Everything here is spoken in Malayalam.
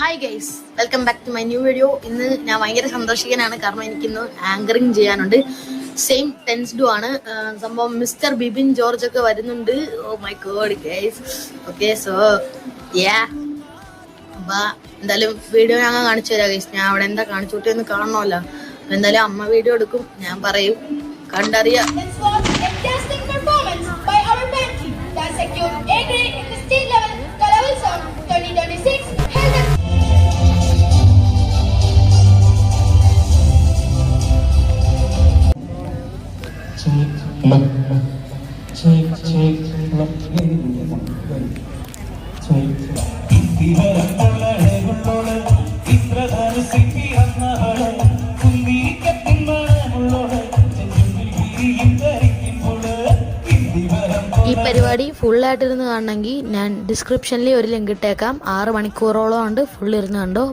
Hi guys, welcome back to my new video. ഇന്ന് ഞാൻ ഭയങ്കര സന്തോഷിക്കാനാണ്, കാരണം എനിക്കിന്ന് ആങ്കറിങ് ചെയ്യാനുണ്ട്. സെയിം ടെൻസ്ഡു ആണ് സംഭവം. മിസ്റ്റർ ബിബിൻ ജോർജ് ഒക്കെ വരുന്നുണ്ട്. Oh my God guys. Okay, so അപ്പൊ എന്തായാലും വീഡിയോ ഞങ്ങൾ കാണിച്ചു തരാം ഗൈസ്. ഞാൻ അവിടെ എന്താ കാണിച്ചോട്ടെ എന്ന് കാണണമല്ലോ. എന്തായാലും അമ്മ വീഡിയോ എടുക്കും, ഞാൻ പറയും, കണ്ടറിയാം. ഈ പരിപാടി ഫുള്ളായിട്ടിരുന്ന് കാണണമെങ്കിൽ ഞാൻ ഡിസ്ക്രിപ്ഷനിൽ ഒരു ലിങ്ക് ഇട്ടേക്കാം. 6 മണിക്കൂറോളം ഉണ്ട്. ഫുൾ ഇരുന്ന് കണ്ടോ.